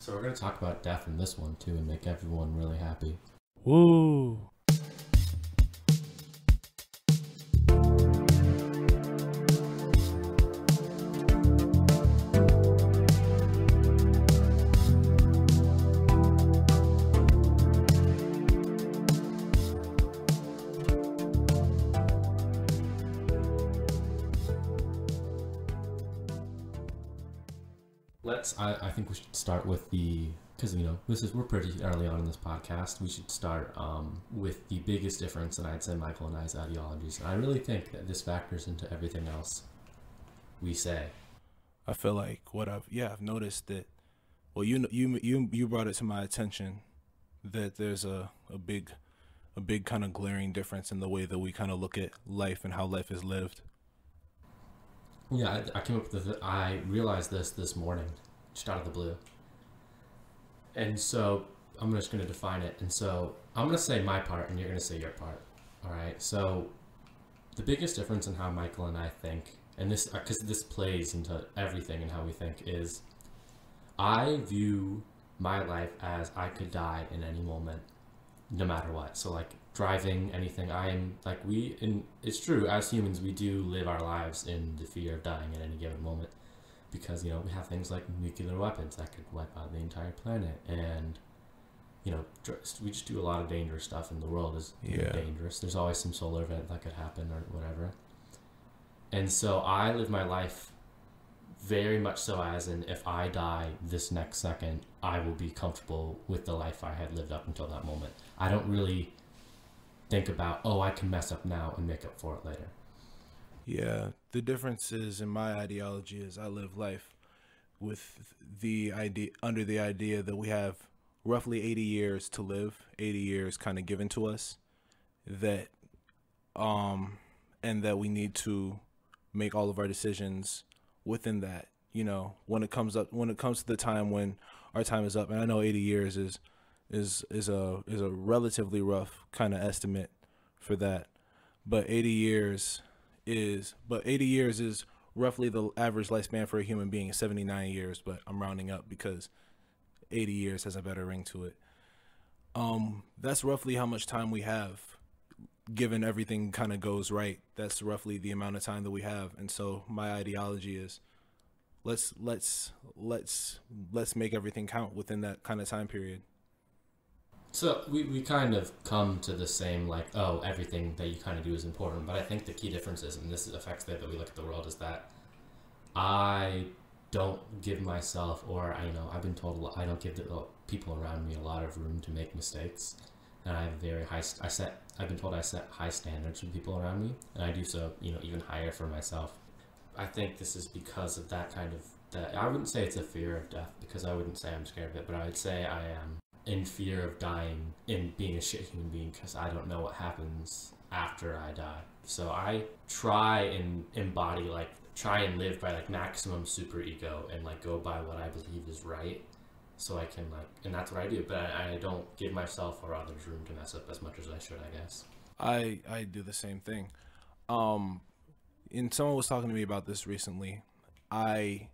So we're going to talk about death in this one too and make everyone really happy. Woo! I think we should start with because we're pretty early on in this podcast. We should start with the biggest difference in, I'd say, Michael and I's ideologies. And I really think that this factors into everything else we say. I feel like I've noticed that. Well, you brought it to my attention that there's a big kind of glaring difference in the way that we kind of look at life and how life is lived. Yeah, I came up with I realized this morning, just out of the blue. And so I'm just going to define it. And so I'm going to say my part and you're going to say your part. All right. So the biggest difference in how Michael and I think, and this, because this plays into everything and how we think, is I view my life as I could die in any moment, no matter what. So like driving, anything, it's true, as humans, we do live our lives in the fear of dying at any given moment because, we have things like nuclear weapons that could wipe out the entire planet. And, we just do a lot of dangerous stuff, and the world is dangerous. There's always some solar event that could happen or whatever. And so I live my life very much so as in, if I die this next second, I will be comfortable with the life I had lived up until that moment. I don't really think about, I can mess up now and make up for it later. Yeah, the difference is in my ideology is I live life with the idea that we have roughly 80 years to live, 80 years kind of given to us, that and that we need to make all of our decisions within that. When it comes to the time when our time is up, and I know 80 years is a relatively rough kind of estimate for that, but 80 years is roughly the average lifespan for a human being is 79 years, but I'm rounding up because 80 years has a better ring to it. That's roughly how much time we have, given everything kind of goes right. That's roughly the amount of time that we have. And so my ideology is let's make everything count within that kind of time period. So we kind of come to the same, everything that you kind of do is important. But I think the key difference is, and this affects the way that we look at the world, is that I don't give myself, or I've been told, I don't give the people around me a lot of room to make mistakes. And I have very high, I've been told I set high standards for people around me. And I do so, even higher for myself. I think this is because of that kind of, I wouldn't say it's a fear of death, because I wouldn't say I'm scared of it, but I would say I am in fear of dying and being a shit human being, because I don't know what happens after I die. So I try and try and live by maximum super ego and go by what I believe is right, so I can and that's what I do. But I don't give myself or others room to mess up as much as I should, I guess. I do the same thing. And someone was talking to me about this recently. I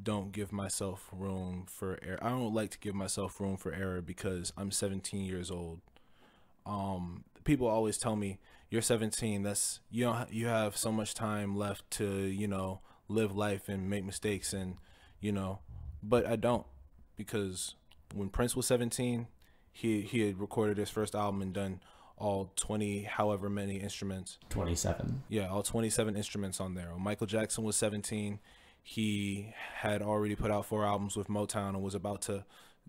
don't give myself room for error. I don't like to give myself room for error because I'm 17 years old. People always tell me, you're 17, you have so much time left to, live life and make mistakes, and, but I don't, because when Prince was 17, he had recorded his first album and done all 20 however many instruments. 27. Yeah, all 27 instruments on there. When Michael Jackson was 17, he had already put out 4 albums with Motown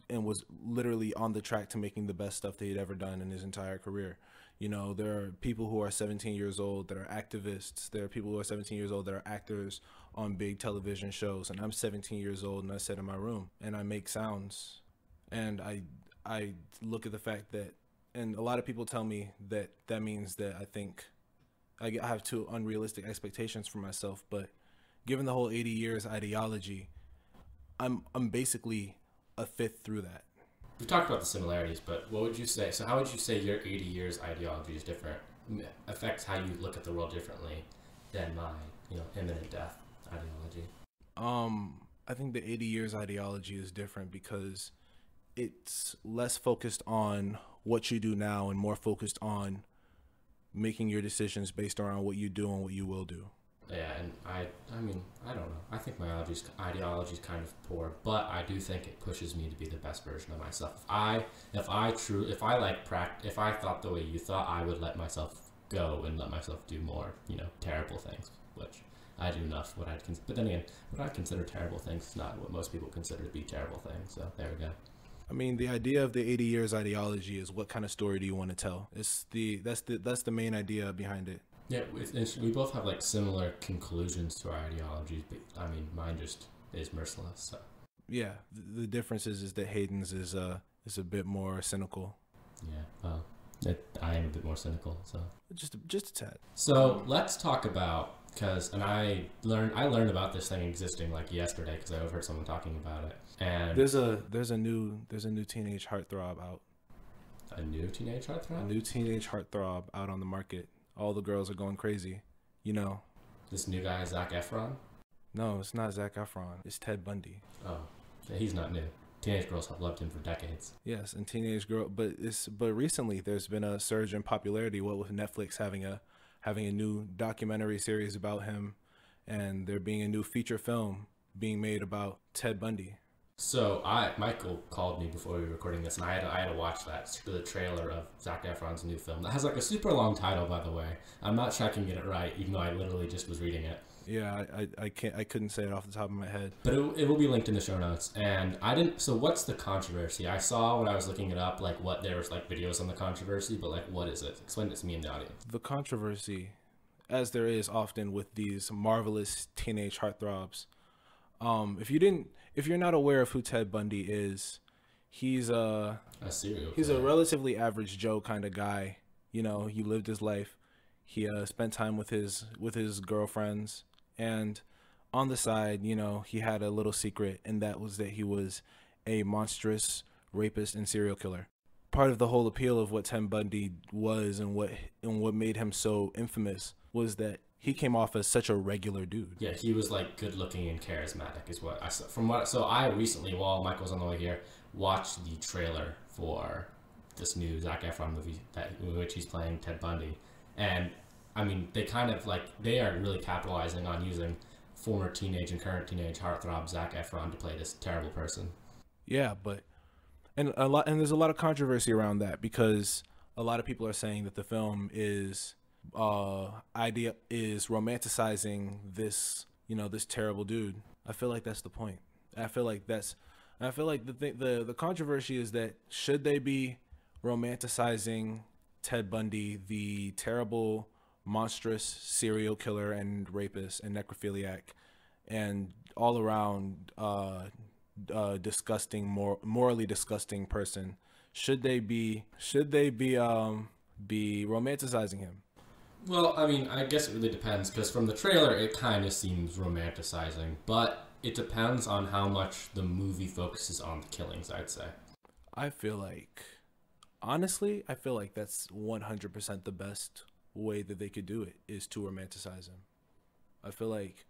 and was literally on the track to making the best stuff that he'd ever done in his entire career. There are people who are 17 years old that are activists. There are people who are 17 years old that are actors on big television shows. And I'm 17 years old, and I sit in my room and I make sounds. And I look at the fact that, and a lot of people tell me that means that I think I have too unrealistic expectations for myself. But given the whole 80 years ideology, I'm basically a fifth through that. We've talked about the similarities, but what would you say? So how would you say your 80 years ideology is different, affects how you look at the world differently than my, imminent death ideology? I think the 80 years ideology is different because it's less focused on what you do now and more focused on making your decisions based around what you do and what you will do. Yeah, and I mean, I don't know. I think my ideology is kind of poor, but I do think it pushes me to be the best version of myself. If I thought the way you thought, I would let myself go and let myself do more, terrible things, which I do enough. But then again, what I consider terrible things is not what most people consider to be terrible things. So there we go. I mean, the idea of the 80 years ideology is what kind of story do you want to tell? That's the main idea behind it. Yeah, we both have like similar conclusions to our ideologies, but I mean, mine just is merciless. So. Yeah, the difference is that Hayden's is a bit more cynical. Yeah, well, I am a bit more cynical, so just a tad. So let's talk about I learned about this thing existing like yesterday because I overheard someone talking about it. And there's a new teenage heartthrob out. A new teenage heartthrob? A new teenage heartthrob out on the market. All the girls are going crazy. This new guy, Zac Efron? No, it's not Zac Efron. It's Ted Bundy. Oh, he's not new. Teenage girls have loved him for decades. Yes, and but recently there's been a surge in popularity. What with Netflix having a new documentary series about him, and there being a new feature film being made about Ted Bundy. So Michael called me before we were recording this, and I had to watch the trailer of Zac Efron's new film. That has like a super long title, by the way. I'm not sure I can get it right, even though I literally just was reading it. Yeah, I couldn't say it off the top of my head. But it will be linked in the show notes. And I didn't. So what's the controversy? I saw when I was looking it up, like there was like videos on the controversy, but like what is it? Explain it to me in the audience. The controversy, as there is often with these marvelous teenage heartthrobs. If you're not aware of who Ted Bundy is, he's a serial. He's a relatively average Joe kind of guy. He lived his life. He spent time with his girlfriends, and on the side, he had a little secret, and that was that he was a monstrous rapist and serial killer. Part of the whole appeal of what Ted Bundy was and what made him so infamous was that he came off as such a regular dude. Yeah, he was like good looking and charismatic is what I saw. So I recently, while Michael's on the way here, watched the trailer for this new Zac Efron movie in which he's playing Ted Bundy. And I mean, they are really capitalizing on using former teenage and current teenage heartthrob Zac Efron to play this terrible person. Yeah, and there's a lot of controversy around that because a lot of people are saying that the film is romanticizing this terrible dude. I feel like that's the point. I feel like the controversy is that should they be romanticizing Ted Bundy, the terrible monstrous serial killer and rapist and necrophiliac and all around morally disgusting person, should they be romanticizing him? Well, I mean, I guess it really depends, because from the trailer, it kind of seems romanticizing, but it depends on how much the movie focuses on the killings, I'd say. Honestly, I feel like that's 100% the best way that they could do it, is to romanticize him. I feel like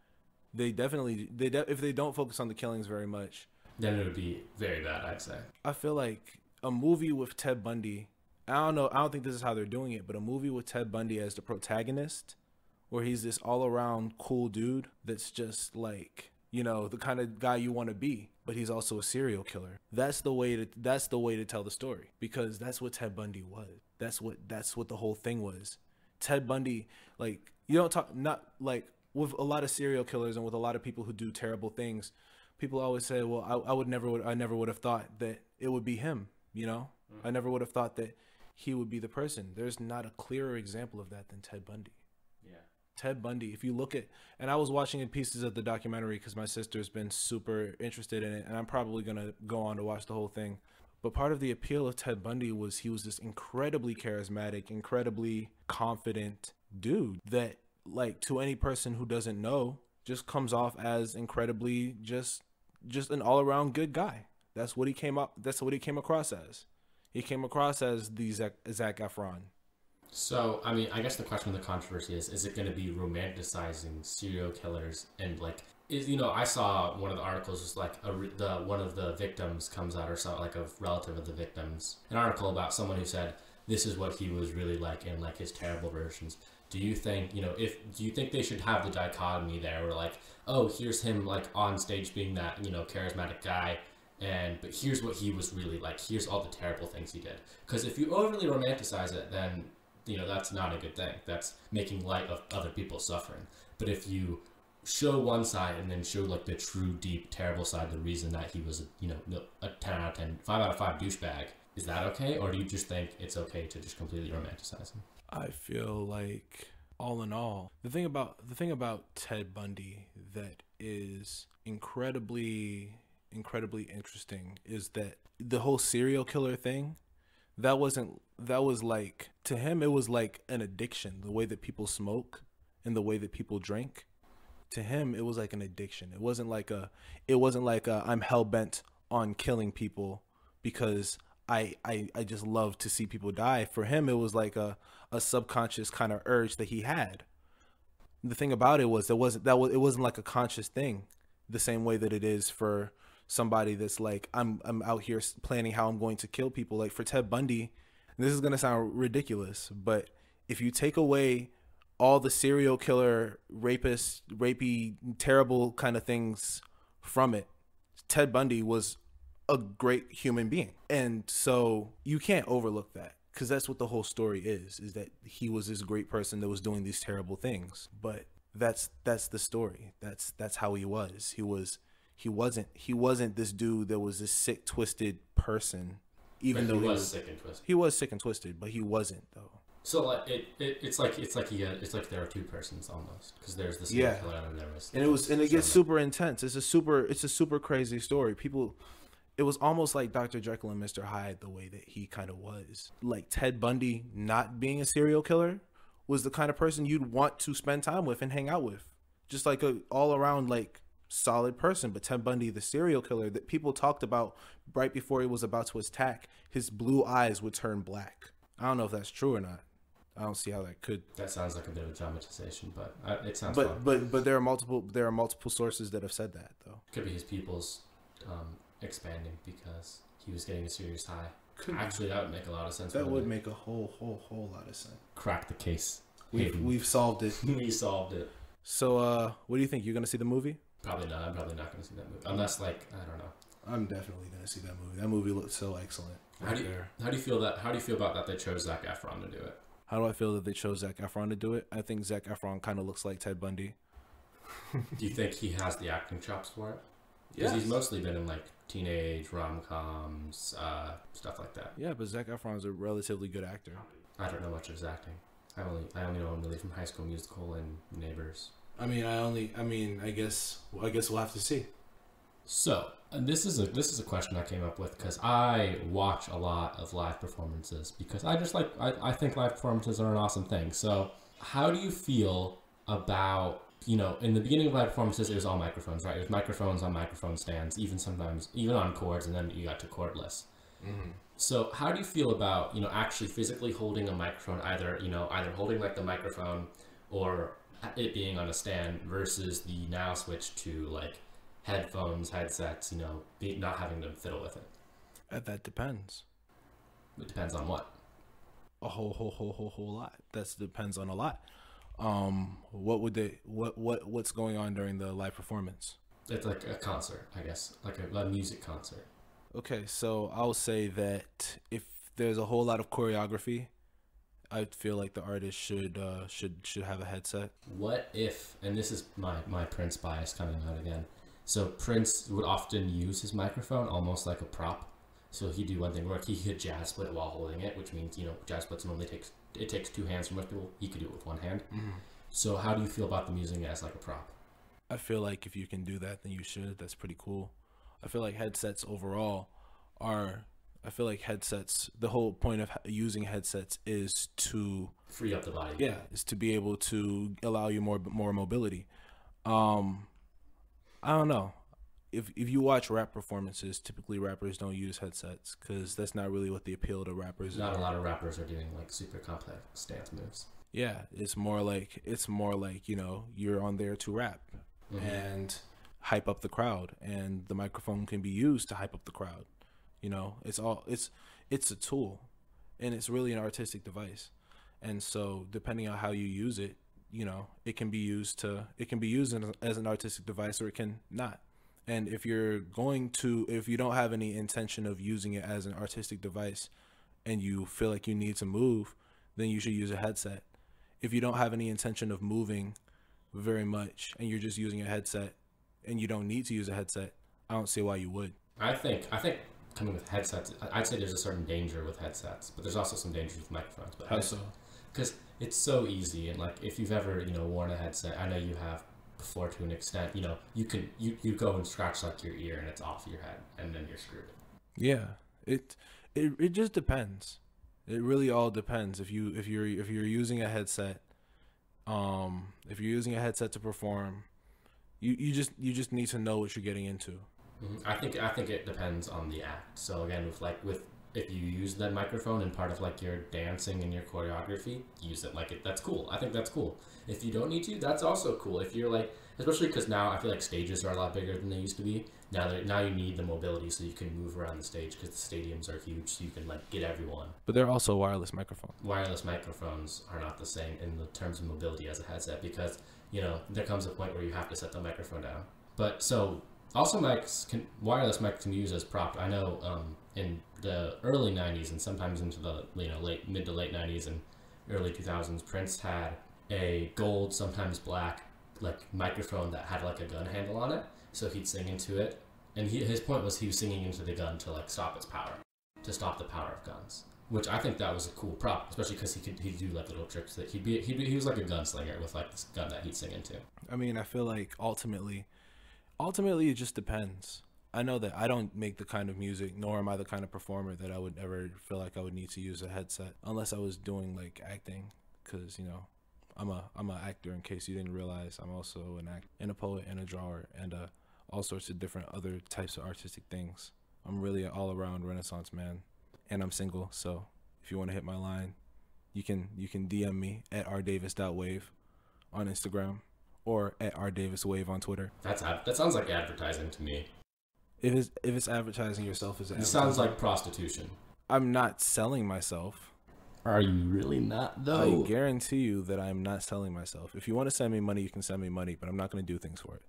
if they don't focus on the killings very much, then it would be very bad, I'd say. I feel like a movie with Ted Bundy, I don't think this is how they're doing it, but a movie with Ted Bundy as the protagonist, where he's this all-around cool dude that's just like, the kind of guy you want to be, but he's also a serial killer. That's the way to tell the story, because that's what Ted Bundy was. That's what the whole thing was. Ted Bundy, like, you don't talk, not like with a lot of serial killers and with a lot of people who do terrible things, people always say, well, I never would have thought that it would be him, I never would have thought that he would be the person. There's not a clearer example of that than Ted Bundy. Yeah. Ted Bundy, if you look at, and I was watching pieces of the documentary because my sister's been super interested in it, and I'm probably going to go on to watch the whole thing. But part of the appeal of Ted Bundy was he was this incredibly charismatic, incredibly confident dude that, like, to any person who doesn't know, just comes off as incredibly just an all-around good guy. That's what he came across as. He came across as the Zac Efron. So, I mean, I guess the question of the controversy is it going to be romanticizing serial killers and like I saw one of the articles was like one of the victims comes out or something like a relative of the victims, an article about someone who said this is what he was really like in like his terrible versions. Do you think do you think they should have the dichotomy there where like, oh, here's him like on stage being that charismatic guy, but here's what he was really like, here's all the terrible things he did? Because if you overly romanticize it, then that's not a good thing. That's making light of other people's suffering. But if you show one side and then show like the true deep terrible side, the reason that he was a 10 out of 10, 5 out of 5 douchebag, is that okay? Or do you just think it's okay to just completely romanticize him? I feel like all in all, the thing about Ted Bundy that is incredibly interesting is that the whole serial killer thing, that was like, to him it was like an addiction. The way that people smoke and the way that people drink, to him it was like an addiction. It wasn't like I'm hell-bent on killing people because I just love to see people die. For him it was like a subconscious kind of urge that he had. The thing about it was it wasn't like a conscious thing, the same way that it is for somebody that's like, I'm out here planning how I'm going to kill people. Like for Ted Bundy, and this is going to sound ridiculous, but if you take away all the serial killer, rapey, terrible kind of things from it, Ted Bundy was a great human being. And so you can't overlook that, because that's what the whole story is that he was this great person that was doing these terrible things. But that's the story. That's how he was. He wasn't this dude that was this sick, twisted person. Even though he was sick and twisted. He was sick and twisted, but he wasn't though. So like it's like there are two persons almost, because there's the serial killer and there was and it gets super intense. It's a super crazy story. It was almost like Dr. Jekyll and Mr. Hyde, the way that he kind of was. Like Ted Bundy not being a serial killer was the kind of person you'd want to spend time with and hang out with, just like a all around like solid person. But Ted Bundy, the serial killer that people talked about right before he was about to attack, his blue eyes would turn black. I don't know if that's true or not. I don't see how that could. That sounds like a bit of a dramatization, but it sounds. But there are multiple sources that have said that though. Could be his pupils expanding because he was getting a serious high. Actually, that would make a lot of sense. That would make a whole lot of sense. Crack the case. We've solved it. We solved it. So, what do you think? You're gonna see the movie? Probably not. I'm probably not gonna see that movie unless, like, I don't know. I'm definitely gonna see that movie. That movie looks so excellent. How do you feel about that they chose Zac Efron to do it? How do I feel that they chose Zac Efron to do it? I think Zac Efron kind of looks like Ted Bundy. Do you think he has the acting chops for it? Because he's mostly been in like teenage rom-coms, stuff like that. Yeah, but Zac Efron is a relatively good actor. I don't know much of his acting. I only know him really from High School Musical and Neighbors. I guess we'll have to see. So, and this is a question I came up with because I watch a lot of live performances because I think live performances are an awesome thing. So, how do you feel about, in the beginning of live performances, it was all microphones, right? It was microphones on microphone stands, even on cords, and then you got to cordless. Mm-hmm. So how do you feel about, actually physically holding a microphone, either holding like the microphone or it being on a stand versus the now switch to like headphones, headsets, not having to fiddle with it? That depends. It depends on what? A whole lot. That depends on a lot. What's going on during the live performance? It's like a concert, I guess, like a music concert. Okay, so I'll say that if there's a whole lot of choreography, I feel like the artist should have a headset. What if, and this is my Prince bias coming out again. So Prince would often use his microphone almost like a prop. So he'd do one thing where he could jazz split it while holding it, which means, jazz splits normally takes two hands for most people. He could do it with one hand. Mm-hmm. So how do you feel about them using it as like a prop? I feel like if you can do that, then you should. That's pretty cool. I feel like headsets overall the whole point of using headsets is to free up the body. Yeah, is to be able to allow you more mobility. I don't know. if you watch rap performances, typically rappers don't use headsets because that's not really what the appeal to rappers is. Not a lot of rappers are doing like super complex dance moves. Yeah, it's more like you know, you're on there to rap and hype up the crowd, and the microphone can be used to hype up the crowd. You know, it's a tool, and it's really an artistic device. And so depending on how you use it, you know, it can be used as an artistic device, or it can not. And if you don't have any intention of using it as an artistic device and you feel like you need to move, then you should use a headset. If you don't have any intention of moving very much and you're just using a headset and you don't need to use a headset, I don't see why you would. I think coming with headsets, I'd say there's a certain danger with headsets, but there's also some dangers with microphones. But How so? Because it's so easy, and like if you've ever worn a headset, I know you have before to an extent. You know, you go and scratch like your ear and it's off your head, and then you're screwed. Yeah, it just depends. It really all depends. If you're using a headset, if you're using a headset to perform, you just need to know what you're getting into. I think it depends on the act. So again, with if you use that microphone in part of like your dancing and your choreography, use it that's cool. I think that's cool. If you don't need to, that's also cool. If you're like, especially because now I feel like stages are a lot bigger than they used to be. Now you need the mobility so you can move around the stage because the stadiums are huge, so you can like get everyone. But they're also wireless microphones. Wireless microphones are not the same in the terms of mobility as a headset because there comes a point where you have to set the microphone down. But so also wireless mics can be used as prop. I know in the early 90s and sometimes into the mid to late 90s and early 2000s, Prince had a gold, sometimes black, like microphone that had like a gun handle on it, so he'd sing into it, and his point was he was singing into the gun to like stop its power, to stop the power of guns, which I think that was a cool prop, especially because he'd do like little tricks that he was like a gunslinger with like this gun that he'd sing into. I mean, I feel like ultimately it just depends. I know that I don't make the kind of music, nor am I the kind of performer that I would ever feel like I would need to use a headset unless I was doing like acting, because I'm an actor. In case you didn't realize, I'm also an actor and a poet and a drawer and all sorts of different other types of artistic things. I'm really an all-around Renaissance man, and I'm single. So if you want to hit my line, you can DM me at rdavis.wave on Instagram or at rdaviswave on Twitter. That sounds like advertising to me. If it's advertising yourself as it sounds like prostitution. I'm not selling myself. Are you really not though? I guarantee you that I'm not selling myself. If you want to send me money, you can send me money, but I'm not going to do things for it.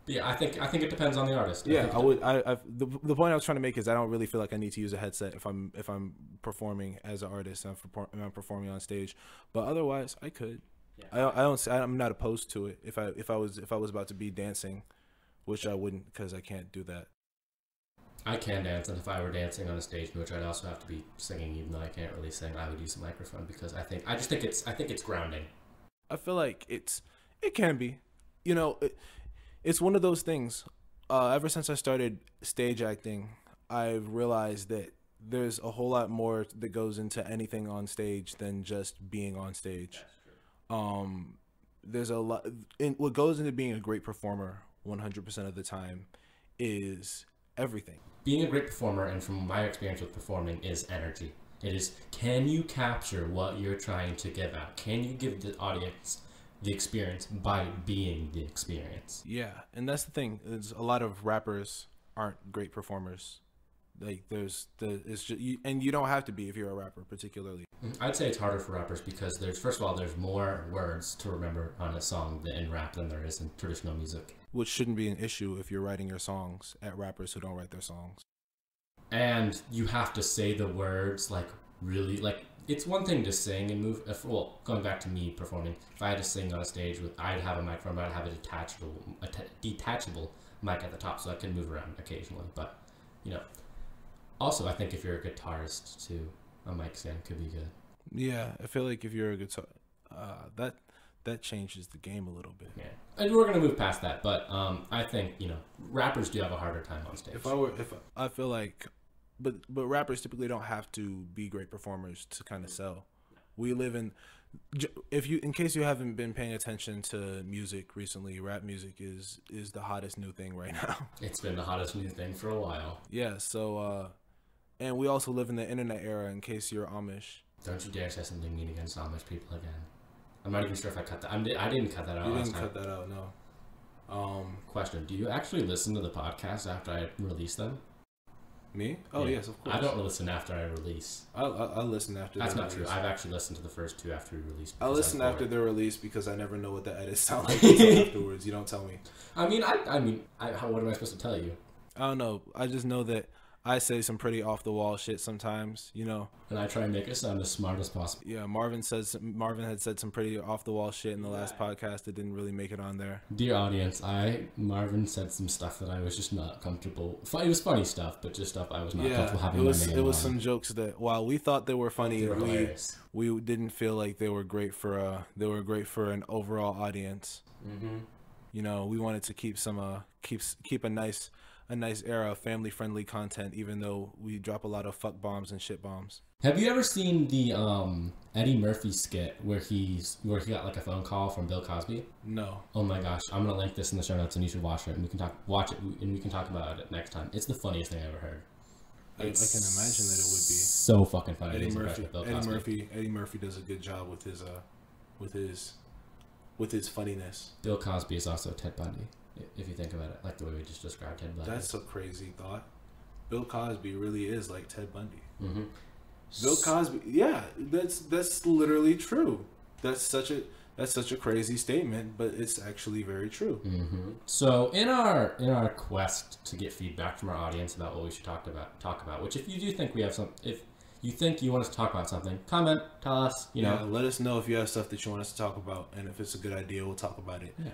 Yeah, I think it depends on the artist. Yeah, the point I was trying to make is I don't really feel like I need to use a headset if I'm performing as an artist and I'm performing on stage. But otherwise, I could. Yeah. I'm not opposed to it. If I was about to be dancing, which I wouldn't because I can't do that. I can dance, and if I were dancing on a stage, in which I'd also have to be singing, even though I can't really sing, I would use a microphone because I think it's grounding. I feel like it can be, it's one of those things. Ever since I started stage acting, I've realized that there's a whole lot more that goes into anything on stage than just being on stage. There's a lot, and what goes into being a great performer 100% of the time is everything. Being a great performer, and from my experience with performing, is energy. It is, can you capture what you're trying to give out? Can you give the audience the experience by being the experience? Yeah, and that's the thing. There's a lot of rappers aren't great performers. Like it's just and you don't have to be if you're a rapper, particularly. I'd say it's harder for rappers because first of all there's more words to remember on a song in rap than there is in traditional music. Which shouldn't be an issue if you're writing your songs at rappers who don't write their songs. And you have to say the words like really like. It's one thing to sing and move. Going back to me performing, if I had to sing on a stage I'd have a microphone, but I'd have a detachable mic at the top so I could move around occasionally. But also I think if you're a guitarist too, a mic stand could be good. Yeah, I feel like if you're a guitar, that changes the game a little bit. Yeah, and we're gonna move past that, but I think rappers do have a harder time on stage. If I feel like. But rappers typically don't have to be great performers to kind of sell. We live in in case you haven't been paying attention to music recently, rap music is the hottest new thing right now. It's been the hottest new thing for a while. Yeah. So, and we also live in the internet era. In case you're Amish, Don't you dare say something mean against Amish people again. I'm not even sure if I cut that. I didn't cut that out. You didn't cut that out, no. Question: do you actually listen to the podcast after I release them? Me? Oh, Yeah. yes, of course. I don't listen after I release. I listen after. That's they're not true. released. I've actually listened to the first two after we released. I listen after bored. they're released because I never know what the edits sound like until afterwards. You don't tell me. I mean, what am I supposed to tell you? I don't know. I just know that I say some pretty off the wall shit sometimes, you know. And I try and make it sound as smart as possible. Yeah, Marvin had said some pretty off the wall shit in the last podcast that didn't really make it on there. Dear audience, Marvin said some stuff that I was just not comfortable. It was funny stuff, but just stuff I was not comfortable having. It was some jokes that while we thought they were funny, we didn't feel like they were great for an overall audience. Mm-hmm. You know, we wanted to keep a nice era of family friendly content, even though we drop a lot of fuck bombs and shit bombs. Have you ever seen the Eddie Murphy skit where he got like a phone call from Bill Cosby? No. Oh my gosh, I'm gonna link this in the show notes and you should watch it and we can talk about it next time. It's the funniest thing I ever heard. I can imagine that it would be so fucking funny. Eddie Murphy does a good job with his funniness. Bill Cosby is also Ted Bundy, if you think about it, like the way we just described Ted Bundy. That's a crazy thought. Bill Cosby really is like Ted Bundy. Mm-hmm. Bill Cosby, yeah, that's literally true. That's such a crazy statement, but it's actually very true. Mm-hmm. So in our quest to get feedback from our audience about what we should talk about, which if you do think if you think you want us to talk about something, comment, tell us. You know, let us know if you have stuff that you want us to talk about, and if it's a good idea, we'll talk about it. Yeah.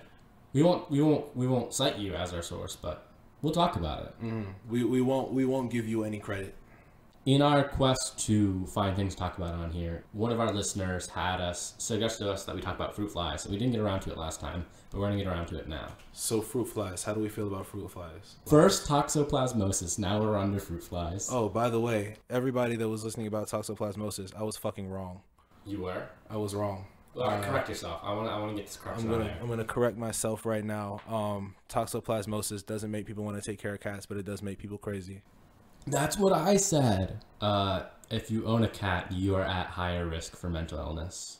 We won't cite you as our source, but we'll talk about it. Mm-hmm. We won't give you any credit. In our quest to find things to talk about on here, one of our listeners suggested to us that we talk about fruit flies. We didn't get around to it last time, but we're going to get around to it now. So fruit flies, how do we feel about fruit flies? First, Toxoplasmosis. Now we're on to fruit flies. Oh, by the way, everybody that was listening about Toxoplasmosis, I was fucking wrong. You were? I was wrong. Correct yourself. I want to get this correction on there. I'm gonna correct myself right now. Toxoplasmosis doesn't make people want to take care of cats, but it does make people crazy. That's what I said. If you own a cat, you are at higher risk for mental illness.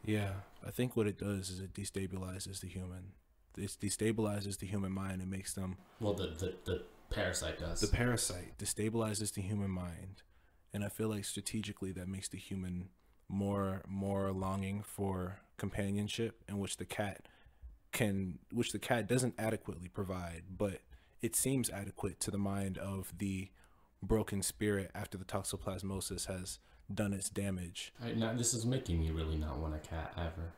Yeah, I think what it does is it destabilizes the human. It destabilizes the human mind and makes them... Well, the parasite does. The parasite destabilizes the human mind. And I feel like strategically that makes the human more longing for companionship, in which the cat doesn't adequately provide, but it seems adequate to the mind of the broken spirit after the toxoplasmosis has done its damage. Now this is making me really not want a cat ever.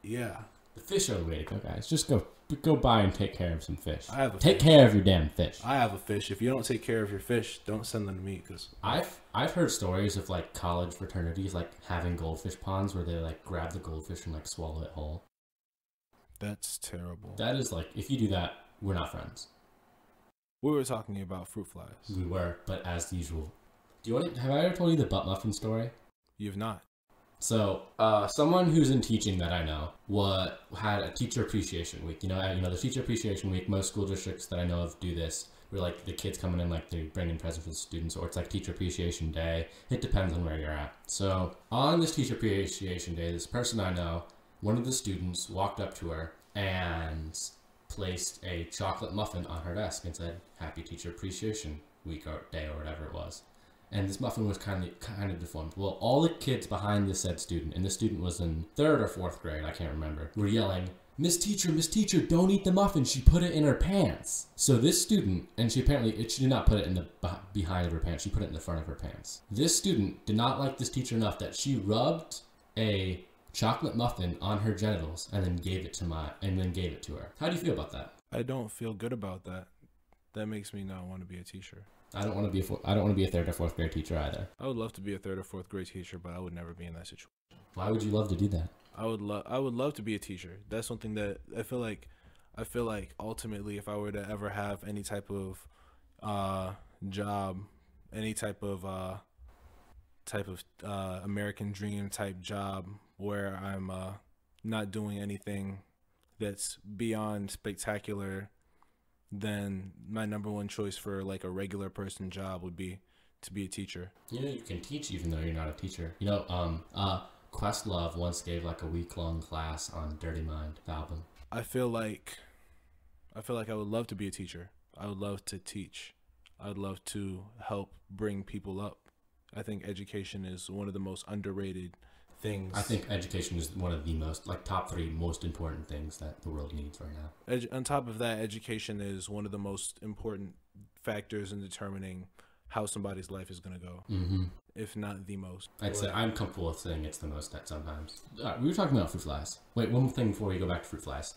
Yeah. The fish are the way to go, guys. Just go buy and take care of some fish. Take fish. care of your damn fish. I have a fish. If you don't take care of your fish, don't send them to me. Cause I've heard stories of like college fraternities like having goldfish ponds where they like grab the goldfish and like swallow it whole. That's terrible. That is like, if you do that, we're not friends. We were talking about fruit flies. We were, but as usual. Have I ever told you the butt muffin story? You've not. So, someone who's in teaching that I know had a teacher appreciation week. You know, the teacher appreciation week, most school districts that I know of do this, where like the kids coming in, like they bring in presents for the students, or it's like teacher appreciation day. It depends on where you're at. So, on this teacher appreciation day, this person I know, one of the students walked up to her and placed a chocolate muffin on her desk and said, "Happy Teacher Appreciation Week or day," or whatever it was. And this muffin was kind of deformed. Well, all the kids behind this said student, and the student was in 3rd or 4th grade, I can't remember, were yelling, Miss Teacher, don't eat the muffin. She put it in her pants." So this student, and she did not put it in the behind of her pants. She put it in the front of her pants. This student did not like this teacher enough that she rubbed a chocolate muffin on her genitals and then gave it to her. How do you feel about that? I don't feel good about that. That makes me not want to be a teacher. I don't want to be a 3rd or 4th grade teacher either. I would love to be a 3rd or 4th grade teacher, but I would never be in that situation. Why would you love to do that? I would love to be a teacher. That's something that I feel like ultimately, if I were to ever have any type of job, any type of American dream type job where I'm not doing anything that's beyond spectacular, then my number one choice for like a regular person job would be to be a teacher. You know, you can teach even though you're not a teacher. You know, Questlove once gave like a week-long class on Dirty Mind, the album. I feel like I would love to be a teacher. I would love to teach. I would love to help bring people up. I think education is one of the most underrated things. I think education is one of the most, like, top 3 most important things that the world needs right now. On top of that, education is one of the most important factors in determining how somebody's life is going to go, if not the most. I'd say I'm comfortable with saying it's the most at sometimes. We were talking about fruit flies. Wait, one more thing before we go back to fruit flies.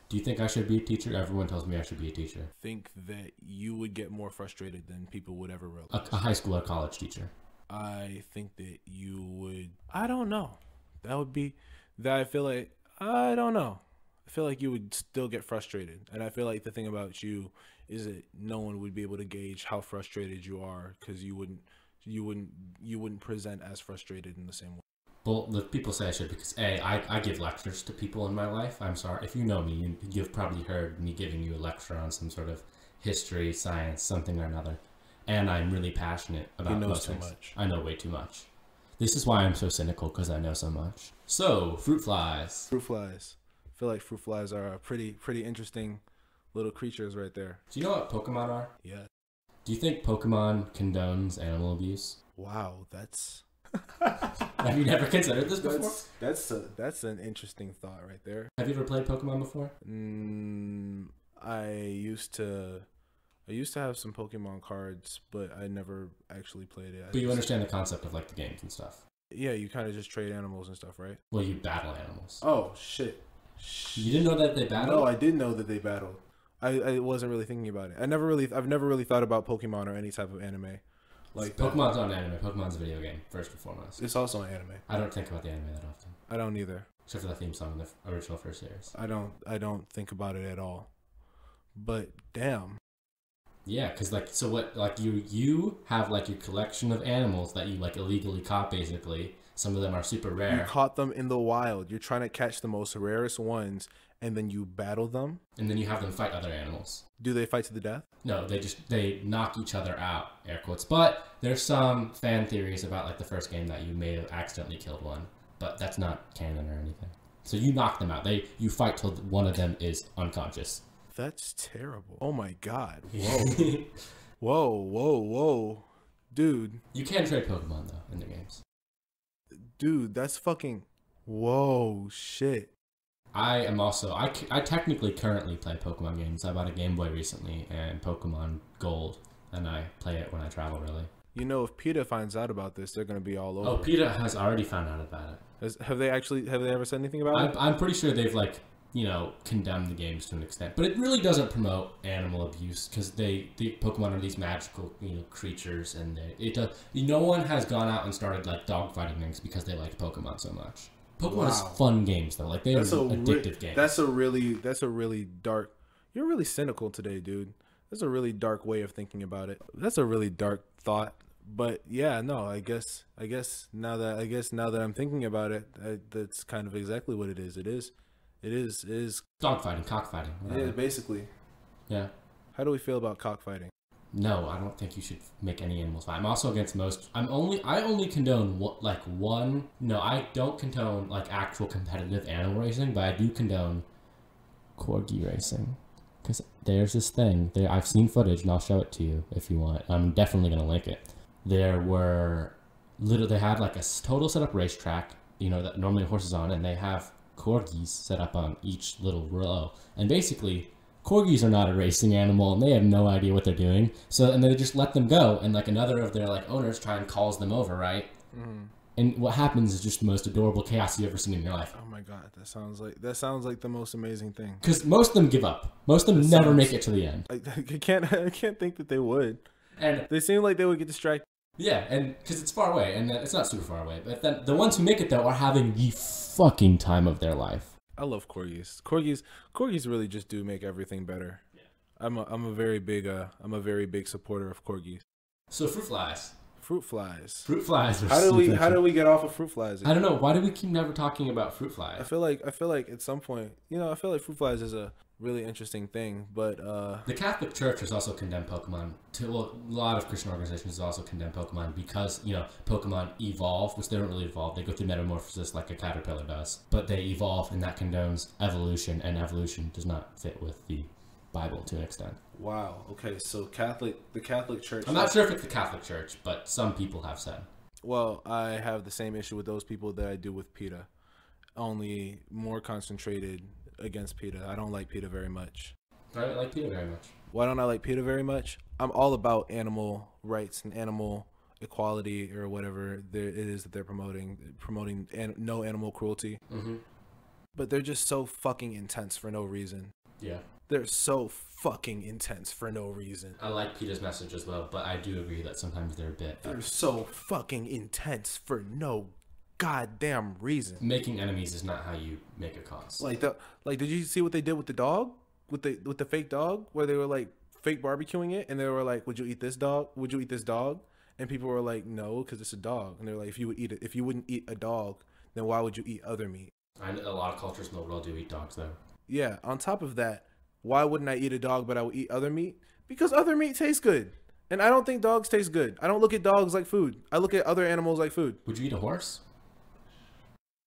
Do you think I should be a teacher? Everyone tells me I should be a teacher. I think that you would get more frustrated than people would ever realize. A high school or college teacher. I think that you would. I don't know. That would be. That I feel like. I don't know. I feel like you would still get frustrated, and I feel like the thing about you is that no one would be able to gauge how frustrated you are because you wouldn't present as frustrated in the same way. Well, the people say I should because I give lectures to people in my life. I'm sorry if you know me, you've probably heard me giving you a lecture on some sort of history, science, something or another. And I'm really passionate about those things. Much. I know way too much. This is why I'm so cynical, because I know so much. So, fruit flies. Fruit flies. I feel like fruit flies are pretty interesting little creatures right there. Do you know what Pokemon are? Yeah. Do you think Pokemon condones animal abuse? Wow, that's... Have you never considered this before? That's an interesting thought right there. Have you ever played Pokemon before? I used to have some Pokemon cards, but I never actually played it. But you understand the concept of like the games and stuff. Yeah, you kind of just trade animals and stuff, right? Well, you battle animals. Oh shit! You didn't know that they battled? No, I did know that they battled. I wasn't really thinking about it. I've never really thought about Pokemon or any type of anime. Like Pokemon's not an anime. Pokemon's a video game, first and foremost. It's also an anime. I don't think about the anime that often. I don't either. Except for the theme song in the original first series. I don't think about it at all. But damn. Yeah, because like, so what, like you have like your collection of animals that you like illegally caught basically. Some of them are super rare. You caught them in the wild. You're trying to catch the most rarest ones, and then you battle them. And then you have them fight other animals. Do they fight to the death? No, they knock each other out, air quotes. But there's some fan theories about like the first game that you may have accidentally killed one, but that's not canon or anything. So you knock them out. You fight till one of them is unconscious. That's terrible. Oh my god. Whoa. Whoa. Dude. You can trade Pokemon though in the games. Dude, that's fucking... Whoa, shit. I am also... I technically currently play Pokemon games. I bought a Game Boy recently and Pokemon Gold, and I play it when I travel, really. You know, if PETA finds out about this, they're going to be all over. Oh, PETA has already found out about it. Have they ever said anything about it? I'm pretty sure they've, like, you know, condemned the games to an extent. But it really doesn't promote animal abuse, because the Pokemon are these magical, you know, creatures, and no one has gone out and started, like, dogfighting things because they like Pokemon so much. Pokemon is fun games, though. Like, they're addictive games. That's a really dark... You're really cynical today, dude. That's a really dark way of thinking about it. That's a really dark thought. But yeah, no, I guess now that I'm thinking about it, that's kind of exactly what it is. It is dogfighting, cockfighting. Yeah, basically. Yeah. How do we feel about cockfighting? No, I don't think you should make any animals fight. I'm also against most. I only condone one. No, I don't condone like actual competitive animal racing, but I do condone corgi racing. Because there's this thing there. I've seen footage, and I'll show it to you if you want. I'm definitely gonna link it. They had like a total setup racetrack, you know, that normally horses on, and they have corgis set up on each little row. And basically, corgis are not a racing animal, and they have no idea what they're doing. And they just let them go, and like another of their like owners try and calls them over, right? Mm-hmm. And what happens is just the most adorable chaos you've ever seen in your life. Oh my god, that sounds like the most amazing thing. Because most of them give up. Most of them never make it to the end. I can't think that they would. And they seem like they would get distracted. Yeah, and because it's far away, and it's not super far away. But then the ones who make it though are having the fucking time of their life. I love corgis. Corgis really just do make everything better. Yeah. I'm a very big supporter of corgis. So fruit flies. Fruit flies. Fruit flies. How do we get off of fruit flies? I don't know. Why do we keep never talking about fruit flies? I feel like at some point, I feel like fruit flies is a really interesting thing, but the Catholic Church has also condemned Pokemon. A lot of Christian organizations have also condemned Pokemon because Pokemon evolve, which they don't really evolve. They go through metamorphosis like a caterpillar does, but they evolve, and that condones evolution, and evolution does not fit with the Bible to an extent. Wow. Okay, so the Catholic Church. I'm not sure if it's the Catholic Church, but some people have said. Well, I have the same issue with those people that I do with PETA, only more concentrated against PETA. I don't like PETA very much. I don't like PETA very much. Why don't I like PETA very much? I'm all about animal rights and animal equality or whatever it is that they're promoting no animal cruelty. Mm-hmm. But they're just so fucking intense for no reason. Yeah. They're so fucking intense for no reason. I like PETA's message as well, but I do agree that sometimes they're a bit... They're so fucking intense for no goddamn reason. Making enemies is not how you make a cause. Like did you see what they did with the dog? With the fake dog? Where they were like fake barbecuing it, and they were like, would you eat this dog? Would you eat this dog? And people were like, no, because it's a dog. And they're like, if you wouldn't eat a dog, then why would you eat other meat? I know a lot of cultures in the world do eat dogs, though. Yeah, on top of that, why wouldn't I eat a dog, but I would eat other meat? Because other meat tastes good. And I don't think dogs taste good. I don't look at dogs like food. I look at other animals like food. Would you eat a horse?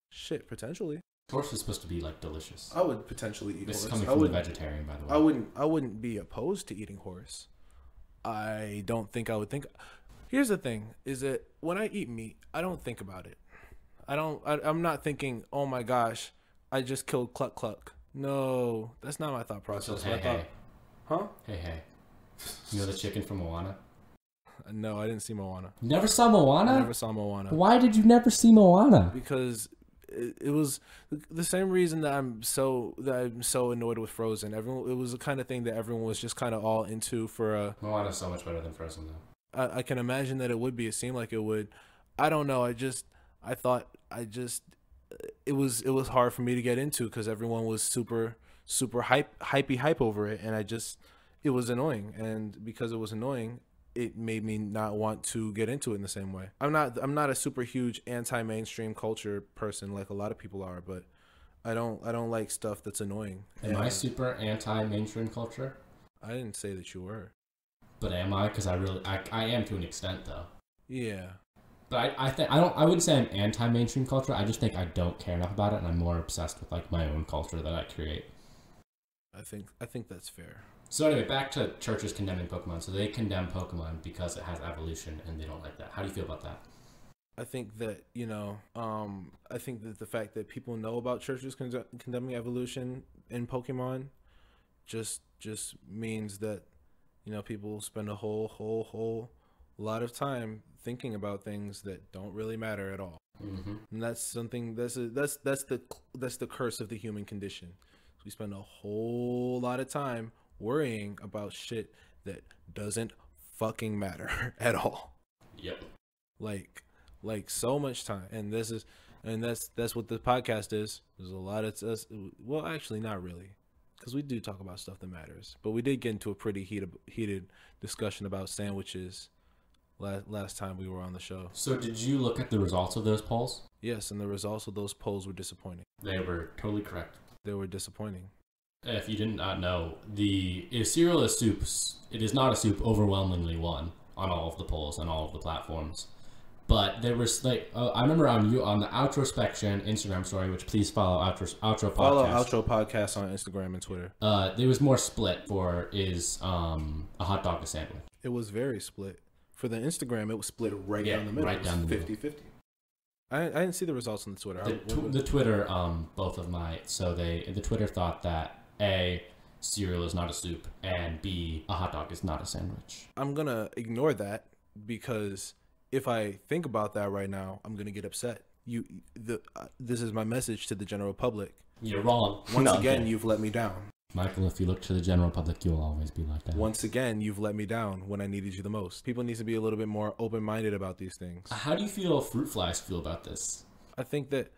Shit, potentially. Horse is supposed to be, like, delicious. I would potentially eat horse. This is coming from a vegetarian, by the way. I wouldn't be opposed to eating horse. I don't think I would think... Here's the thing, is that when I eat meat, I don't think about it. I'm not thinking, oh my gosh, I just killed Cluck Cluck. No, that's not my thought process. Hey. Huh? Hey. You know the chicken from Moana? No, I didn't see Moana. You never saw Moana? I never saw Moana. Why did you never see Moana? Because it was the same reason that I'm so annoyed with Frozen. It was the kind of thing that everyone was just kind of all into for Moana's so much better than Frozen, though. I can imagine that it would be. It seemed like it would. I don't know. It was hard for me to get into because everyone was super hype over it, and it was annoying. And because it was annoying, it made me not want to get into it in the same way. I'm not a super huge anti-mainstream culture person like a lot of people are, but I don't like stuff that's annoying. Am I super anti-mainstream culture? I didn't say that you were. But am I? Because I am to an extent, though. Yeah. But I wouldn't say I'm anti-mainstream culture. I just think I don't care enough about it, and I'm more obsessed with like my own culture that I create. I think that's fair. So anyway, back to churches condemning Pokemon. So they condemn Pokemon because it has evolution, and they don't like that. How do you feel about that? I think that I think that the fact that people know about churches condemning evolution in Pokemon just means that people spend a whole lot of time thinking about things that don't really matter at all. Mm-hmm. And that's something that's the curse of the human condition. We spend a whole lot of time worrying about shit that doesn't fucking matter at all. Yep. Like so much time. And that's what the podcast is. There's a lot of us. Well, actually, not really, because we do talk about stuff that matters. But we did get into a pretty heated discussion about sandwiches last time we were on the show. So did you look at the results of those polls? Yes, and the results of those polls were disappointing. They were totally correct. They were disappointing. If you did not know, if cereal is soup, it is not a soup overwhelmingly won on all of the polls and all of the platforms. But there was like, I remember on the Outrospection Instagram story, which please follow Outro Podcast. Follow Outro Podcast on Instagram and Twitter. There was more split for is a hot dog a sandwich. It was very split. For the Instagram, it was split right down the middle. Right down the middle. 50-50. I didn't see the results on the Twitter. The Twitter, both of my, the Twitter thought that A, cereal is not a soup, and B, a hot dog is not a sandwich. I'm gonna ignore that because if I think about that right now, I'm gonna get upset. This is my message to the general public. You're wrong. Once again, you've let me down. Michael, if you look to the general public, you'll always be like that. Once again, you've let me down when I needed you the most. People need to be a little bit more open-minded about these things. How do you feel fruit flies feel about this? I think that,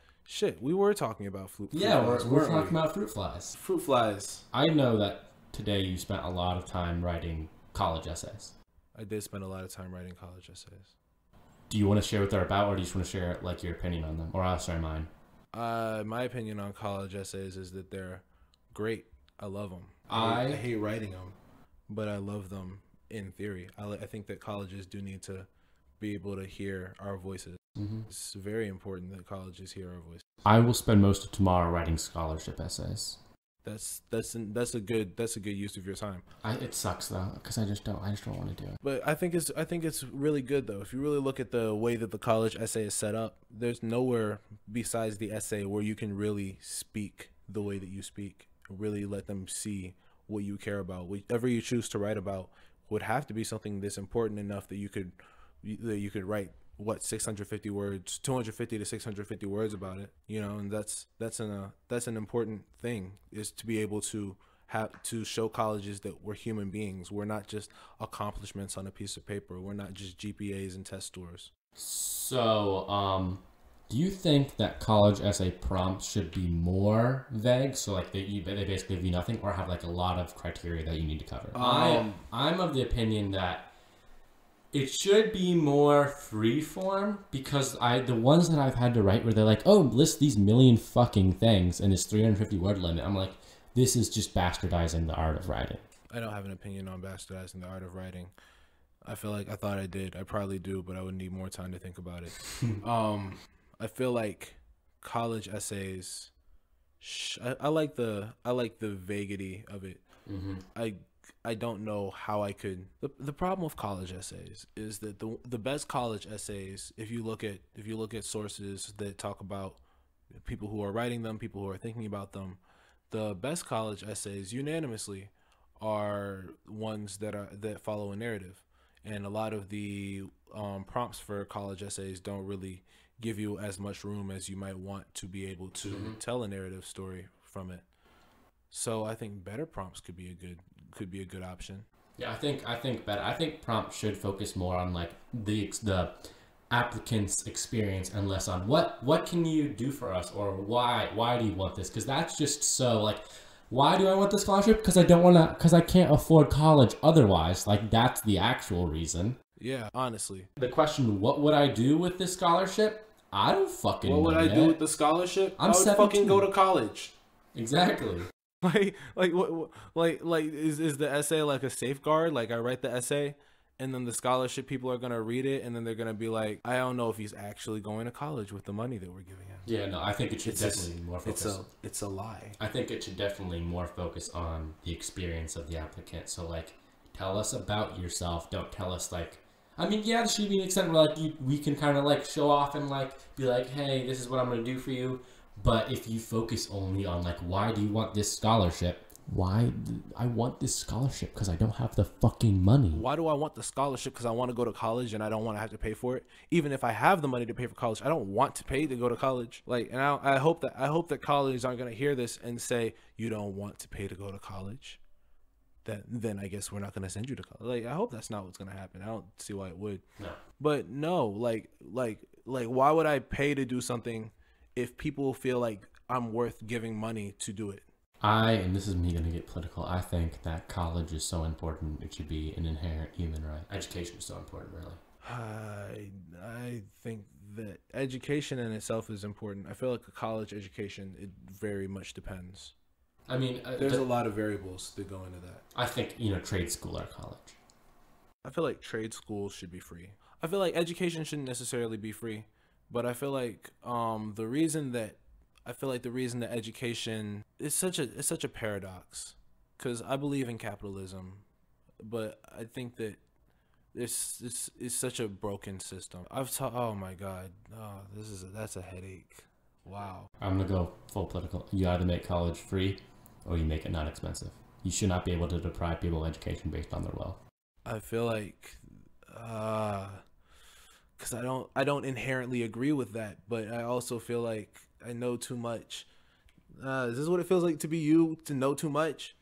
we were talking about fruit flies. Yeah, we're talking about fruit flies. Fruit flies. I know that today you spent a lot of time writing college essays. I did spend a lot of time writing college essays. Do you want to share what they're about, or do you just want to share like your opinion on them, or I'll share mine? My opinion on college essays is that they're great. I love them. I hate writing them, but I love them in theory. I think that colleges do need to be able to hear our voices. It's very important that colleges hear our voices. I will spend most of tomorrow writing scholarship essays. That's a good use of your time. It sucks though, because I just don't want to do it. But I think it's really good though. If you really look at the way that the college essay is set up, there's nowhere besides the essay where you can really speak the way that you speak. Really let them see what you care about. Whatever you choose to write about would have to be something that's important enough that you could write 650 words, 250 to 650 words about it, and that's an important thing, is to be able to have to show colleges that we're human beings. We're not just accomplishments on a piece of paper. We're not just GPAs and test scores. So, do you think that college essay prompts should be more vague, so like they basically give you nothing, or have like a lot of criteria that you need to cover? I'm of the opinion that it should be more free form, because the ones that I've had to write where they're like, oh, list these million fucking things and this 350 word limit. I'm like, this is just bastardizing the art of writing. I don't have an opinion on bastardizing the art of writing. I feel like I thought I did. I probably do, but I would need more time to think about it. I feel like college essays. I like the vaguity of it. I don't know how I could. The problem with college essays is that the best college essays, if you look at sources that talk about people who are writing them, people who are thinking about them, the best college essays unanimously are ones that follow a narrative, and a lot of the prompts for college essays don't really give you as much room as you might want to be able to tell a narrative story from it. So I think better prompts could be a good option. Yeah, I think prompts should focus more on like the applicant's experience and less on what can you do for us, or why do you want this? Because that's just so like, why do I want the scholarship? Because I can't afford college otherwise. Like, that's the actual reason. Yeah, honestly. The question, what would I do with this scholarship? I don't fucking know. What would I do with the scholarship? I would 17. Fucking go to college. Exactly. Is the essay like a safeguard? Like, I write the essay, and then the scholarship people are gonna read it, and then they're gonna be like, I don't know if he's actually going to college with the money that we're giving him. Yeah, no, I think it should definitely more focus. It's a lie. I think it should definitely more focus on the experience of the applicant. So like, tell us about yourself. Don't tell us like, I mean, yeah, there should be an extent where like we can kind of like show off and like be like, hey, this is what I'm gonna do for you. But if you focus only on like, why do you want this scholarship? I want this scholarship because I don't have the fucking money. Why do I want the scholarship? Because I want to go to college and I don't want to have to pay for it. Even if I have the money to pay for college, I don't want to pay to go to college. Like, and I hope that colleges aren't gonna hear this and say, you don't want to pay to go to college, then I guess we're not gonna send you to college. Like, I hope that's not what's gonna happen. I don't see why it would. No. But no, like why would I pay to do something if people feel like I'm worth giving money to do it? And this is me going to get political, I think that college is so important, it should be an inherent human right. Education is so important, really. I think that education in itself is important. I feel like a college education, it very much depends. I mean, there's a lot of variables that go into that. I think, trade school or college. I feel like trade schools should be free. I feel like education shouldn't necessarily be free, but I feel like the reason that education is such a paradox, because I believe in capitalism, but I think that it's such a broken system. Oh my God, that's a headache. Wow. I'm gonna go full political. You either make college free, or you make it not expensive. You should not be able to deprive people of education based on their wealth. I feel like, because I don't inherently agree with that, but I also feel like I know too much. Is this what it feels like to be you, to know too much?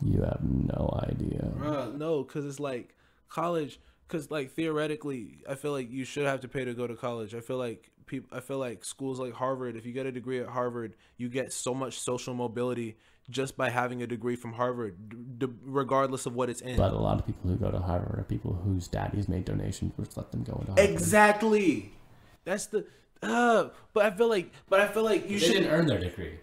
You have no idea. No, because it's like college. Because like theoretically, I feel like you should have to pay to go to college. I feel like schools like Harvard. If you get a degree at Harvard, you get so much social mobility just by having a degree from Harvard, regardless of what it's in. But a lot of people who go to Harvard are people whose daddies made donations which let them go into Harvard. Exactly. That's the. But I feel like you should. They didn't earn their degree.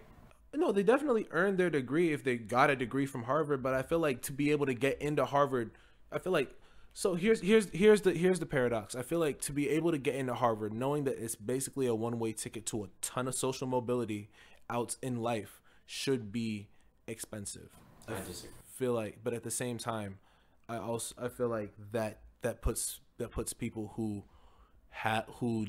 No, they definitely earned their degree if they got a degree from Harvard. But I feel like to be able to get into Harvard, I feel like. So here's the paradox. I feel like to be able to get into Harvard, knowing that it's basically a one-way ticket to a ton of social mobility out in life, should be expensive. I disagree. Feel like, but at the same time, I feel like that puts people who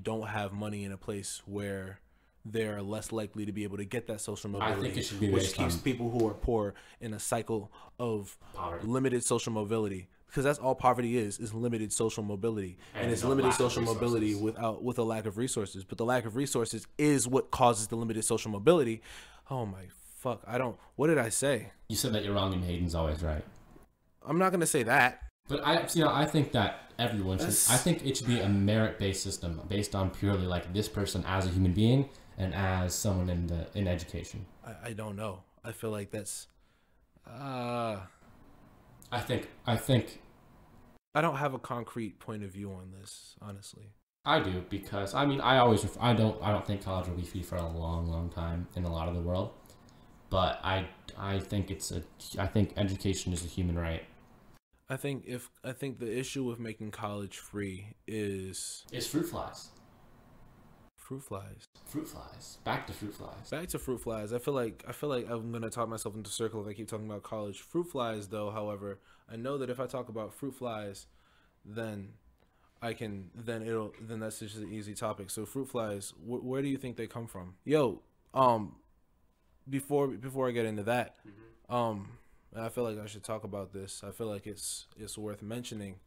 don't have money in a place where they're less likely to be able to get that social mobility. I think it should be which keeps people who are poor in a cycle of limited social mobility. Because that's all poverty is limited social mobility, and it's limited social mobility with a lack of resources. But the lack of resources is what causes the limited social mobility. Oh my fuck! What did I say? You said that you're wrong and Hayden's always right. I'm not gonna say that. But I think that everyone should. I think it should be a merit-based system based on purely like this person as a human being and as someone in education. I don't know. I feel like that's. I think I don't have a concrete point of view on this, honestly. I do, because I don't think college will be free for a long time in a lot of the world, but I think education is a human right. I think the issue with making college free is fruit flies. Fruit flies. Fruit flies. Back to fruit flies. Back to fruit flies. I feel like I'm gonna talk myself into a circle if I keep talking about college. Fruit flies, though, however, I know that if I talk about fruit flies, then that's just an easy topic. So fruit flies, where do you think they come from? Yo, before I get into that, I feel like I should talk about this. I feel like it's worth mentioning.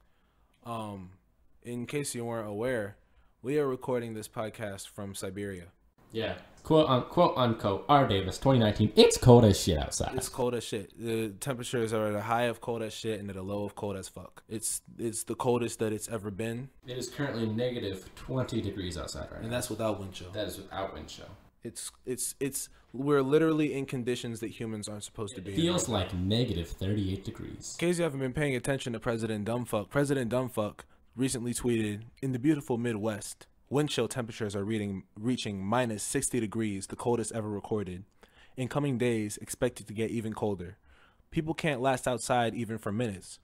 In case you weren't aware, we are recording this podcast from Siberia. Yeah. Quote unquote, R. Davis, 2019. It's cold as shit outside. It's cold as shit. The temperatures are at a high of cold as shit and at a low of cold as fuck. It's the coldest that it's ever been. It is currently negative 20 degrees outside right now. And that's without wind chill. That is without wind chill. It's we're literally in conditions that humans aren't supposed to be. It feels like negative 38 degrees. In case you haven't been paying attention to President Dumbfuck recently tweeted, in the beautiful Midwest, wind chill temperatures are reaching minus 60 degrees, the coldest ever recorded. In coming days, expected to get even colder. People can't last outside even for minutes.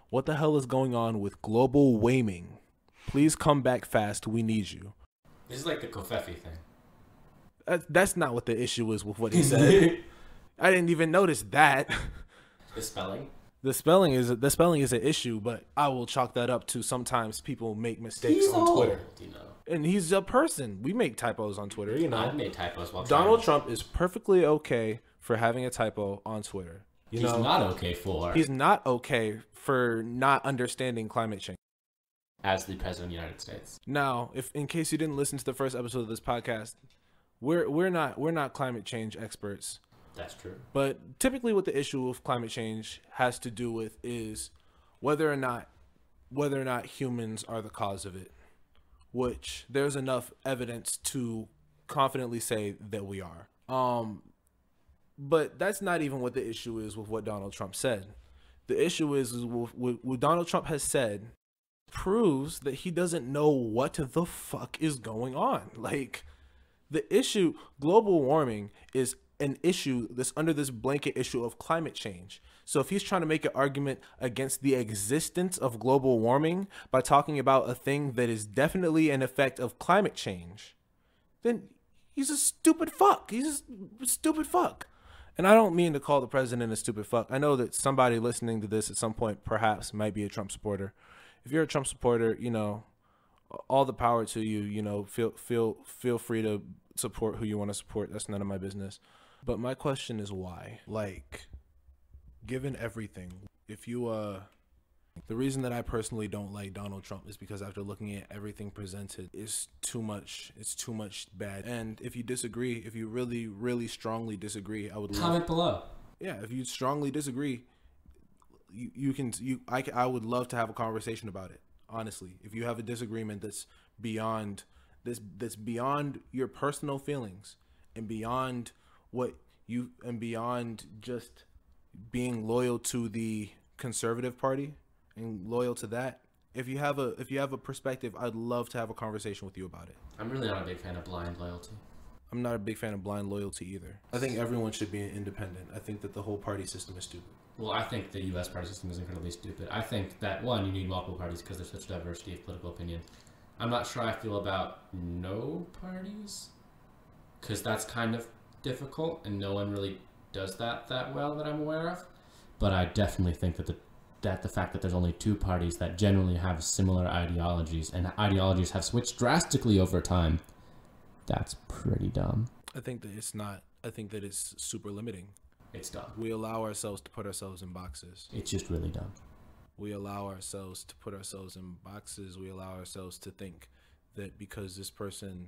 What the hell is going on with global warming? Please come back fast. We need you. This is like the Kofefi thing. That's not what the issue is with what he said. I didn't even notice that. The spelling? The spelling is an issue, but I will chalk that up to sometimes people make mistakes on Twitter. And he's a person. We make typos on Twitter, you know. I've made typos while Donald Trump is perfectly okay for having a typo on Twitter. He's not okay for not understanding climate change. As the President of the United States. Now, in case you didn't listen to the first episode of this podcast, we're not climate change experts. That's true. But typically what the issue of climate change has to do with is whether or not humans are the cause of it, which there's enough evidence to confidently say that we are. But that's not even what the issue is with what Donald Trump said. The issue is what Donald Trump has said proves that he doesn't know what the fuck is going on. Like, the issue, global warming, is an issue that's under this blanket issue of climate change. So if he's trying to make an argument against the existence of global warming by talking about a thing that is definitely an effect of climate change, then he's a stupid fuck. He's a stupid fuck. And I don't mean to call the president a stupid fuck. I know that somebody listening to this at some point perhaps might be a Trump supporter. If you're a Trump supporter, you know, all the power to you. You know, feel free to support who you want to support. That's none of my business. But my question is why? Like, given everything, if you the reason that I personally don't like Donald Trump is because after looking at everything presented, it's too much bad. And if you disagree, if you really, really strongly disagree, I would comment below. Yeah, if you strongly disagree, I would love to have a conversation about it. Honestly, if you have a disagreement that's beyond your personal feelings and beyond what and beyond just being loyal to the conservative party and loyal to that, if you have a perspective, I'd love to have a conversation with you about it. I'm really not a big fan of blind loyalty. I'm not a big fan of blind loyalty either. I think everyone should be independent. I think that the whole party system is stupid. Well, I think the U.S. party system is incredibly stupid. I think that, one, you need multiple parties because there's such diversity of political opinion. I'm not sure I feel about no parties because that's kind of difficult and no one really does that well that I'm aware of. But I definitely think that the fact that there's only two parties that generally have similar ideologies and ideologies have switched drastically over time, that's pretty dumb. I think that it's not. I think that it's super limiting. It's dumb. We allow ourselves to put ourselves in boxes. It's just really dumb. We allow ourselves to put ourselves in boxes. We allow ourselves to think that because this person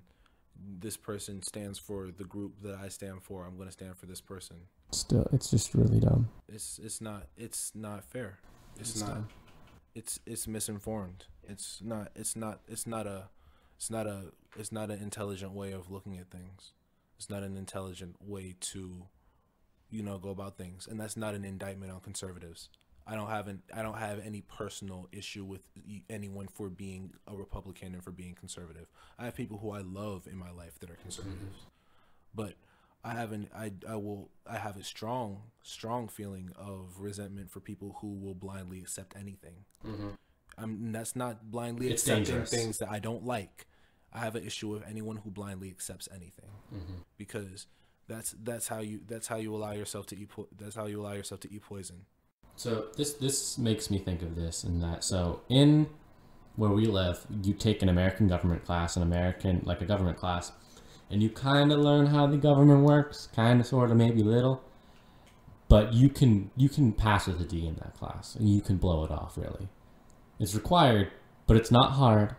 stands for the group that I stand for, I'm going to stand for this person. Still, it's just really dumb. It's not fair. It's not. Dumb. It's misinformed. It's not an intelligent way of looking at things. It's not an intelligent way to, go about things. And that's not an indictment on conservatives. I don't have any personal issue with anyone for being a Republican and for being conservative. I have people who I love in my life that are conservatives, but I have a strong feeling of resentment for people who will blindly accept anything. That's not blindly accepting things that I don't like. I have an issue with anyone who blindly accepts anything, because that's how you allow yourself to eat. That's how you allow yourself to eat poison. So this makes me think of this and that. So in where we live, you take an American government class, a government class, and you kind of learn how the government works, kind of, sort of, maybe little. But you can pass with a D in that class, and you can blow it off. Really, it's required, but it's not hard.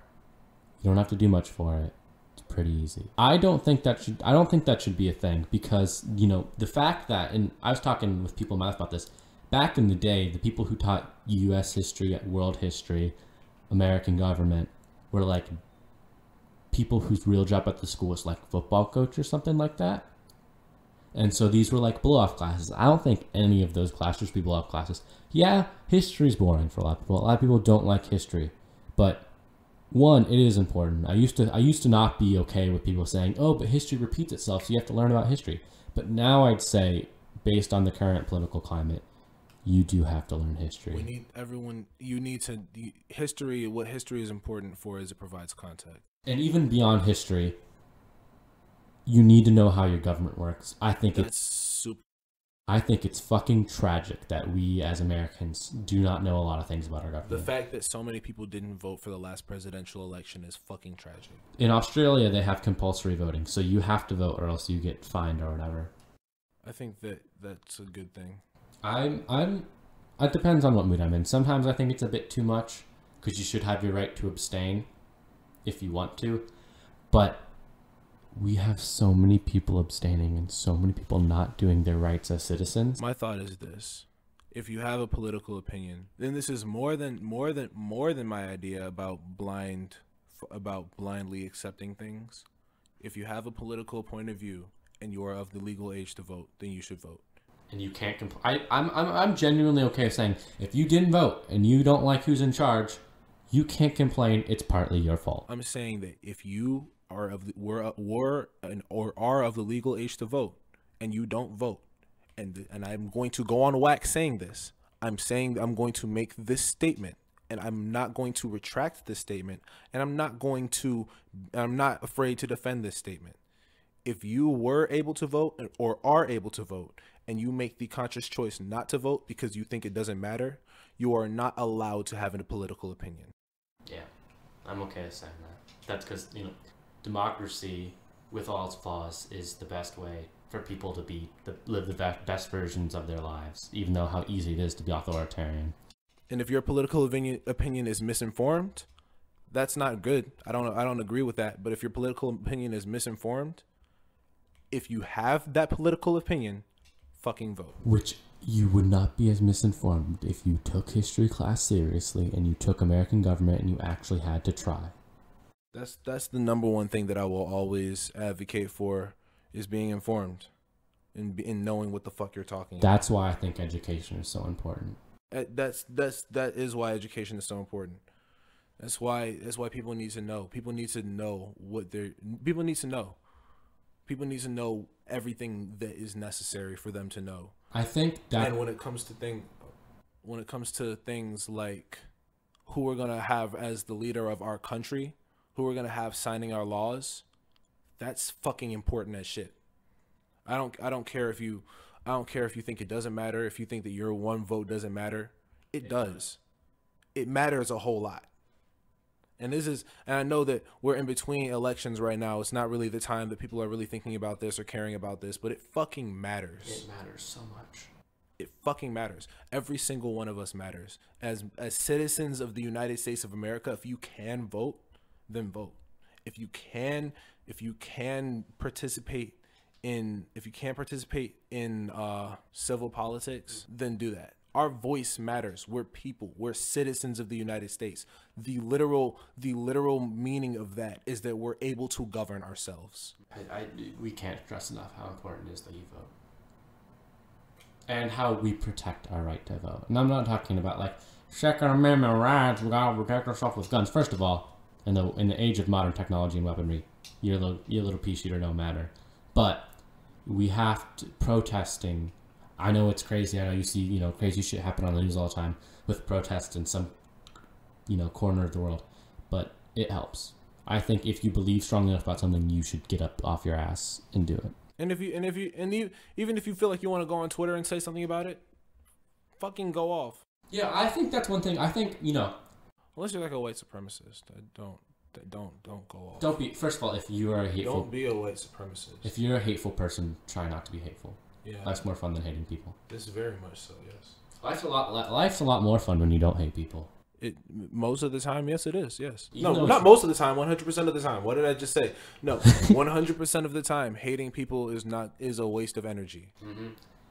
You don't have to do much for it. It's pretty easy. I don't think that should be a thing because the fact that, and I was talking with people in my life about this. Back in the day, the people who taught U.S. history, world history, American government were like people whose real job at the school was like football coach or something like that. And so these were like blow-off classes. I don't think any of those classes should be blow-off classes. Yeah, history's boring for a lot of people. A lot of people don't like history. But one, it is important. I used to not be okay with people saying, "Oh, but history repeats itself, so you have to learn about history." But now I'd say, based on the current political climate, you do have to learn history. We need everyone. History. What history is important for is it provides context. And even beyond history, you need to know how your government works. I think it's fucking tragic that we as Americans do not know a lot of things about our government. The fact that so many people didn't vote for the last presidential election is fucking tragic. In Australia, they have compulsory voting, so you have to vote or else you get fined or whatever. I think that's a good thing. It depends on what mood I'm in. Sometimes I think it's a bit too much because you should have your right to abstain if you want to. But we have so many people abstaining and so many people not doing their rights as citizens. My thought is this: if you have a political opinion, then this is more than my idea about blindly accepting things. If you have a political point of view and you are of the legal age to vote, then you should vote. And you can't complain. I'm genuinely okay with saying if you didn't vote and you don't like who's in charge, you can't complain. It's partly your fault. I'm saying that if you are are of the legal age to vote and you don't vote, and I'm going to go on wax saying this. I'm saying I'm going to make this statement, and I'm not going to retract this statement, and I'm not afraid to defend this statement. If you were able to vote or are able to vote, and you make the conscious choice not to vote because you think it doesn't matter, you are not allowed to have a political opinion. Yeah, I'm okay with saying that. That's because, democracy, with all its flaws, is the best way for people to live the best versions of their lives, even though how easy it is to be authoritarian. And if your political opinion is misinformed, that's not good. I don't agree with that. But if your political opinion is misinformed, if you have that political opinion, fucking vote. Which you would not be as misinformed if you took history class seriously and you took American government and you actually had to try. That's the number one thing that I will always advocate for, is being informed. in knowing what the fuck you're talking That's why I think education is so important. That is why education is so important. That's why people need to know. People need to know people need to know. People need to know everything that is necessary for them to know. I think that, and when it comes to things like who we're gonna have as the leader of our country, who we're gonna have signing our laws, that's fucking important as shit. I don't care if you think it doesn't matter, if you think that your one vote doesn't matter. It does. It matters a whole lot. And I know that we're in between elections right now. It's not really the time that people are really thinking about this or caring about this, but it fucking matters. It matters so much. It fucking matters. Every single one of us matters. As citizens of the United States of America, if you can vote, then vote. If you can participate in civil politics, then do that. Our voice matters. We're people. We're citizens of the United States. The literal meaning of that is that we're able to govern ourselves. We can't stress enough how important it is that you vote. And how we protect our right to vote. And I'm not talking about like Second Amendment rights, we gotta protect ourselves with guns. First of all, in the age of modern technology and weaponry, your little pea shooter don't matter. But we have to protesting. I know it's crazy. I know you see, crazy shit happen on the news all the time with protests in some, corner of the world, but it helps. I think if you believe strongly enough about something, you should get up off your ass and do it. And even if you feel like you want to go on Twitter and say something about it, fucking go off. Yeah, I think that's one thing. I think, unless you're like a white supremacist, don't go off. Don't be. First of all, if you are a hateful, don't be a white supremacist. If you're a hateful person, try not to be hateful. Yeah, life's more fun than hating people. This is very much so. Yes, life's a lot more fun when you don't hate people. Most of the time, yes, it is. Yes, Even not most of the time. 100% of the time. What did I just say? No, 100% of the time, hating people is a waste of energy. Mm-hmm.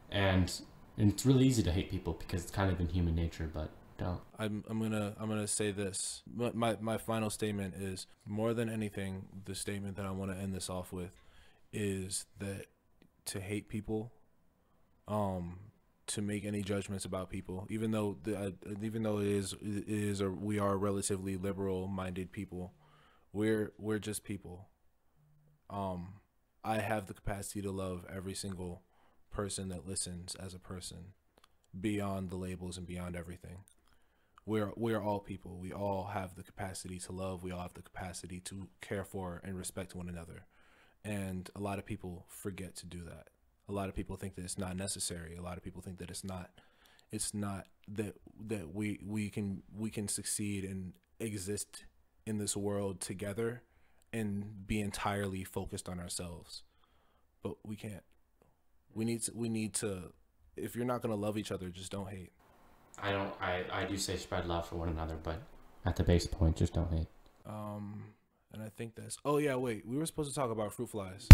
And it's really easy to hate people because it's kind of in human nature, but don't. I'm gonna say this. My final statement is, more than anything, the statement that I want to end this off with is that to hate people, to make any judgments about people, even though we are relatively liberal-minded people, we're just people. I have the capacity to love every single person that listens as a person, beyond the labels and beyond everything. We're all people. We all have the capacity to love. We all have the capacity to care for and respect one another. And a lot of people forget to do that. A lot of people think that it's not necessary. A lot of people think that it's not that we can succeed and exist in this world together and be entirely focused on ourselves. But we can't. We need to if you're not going to love each other, just don't hate. I do say spread love for one another, but at the base point, just don't hate. And I think that's, oh yeah, wait, we were supposed to talk about fruit flies.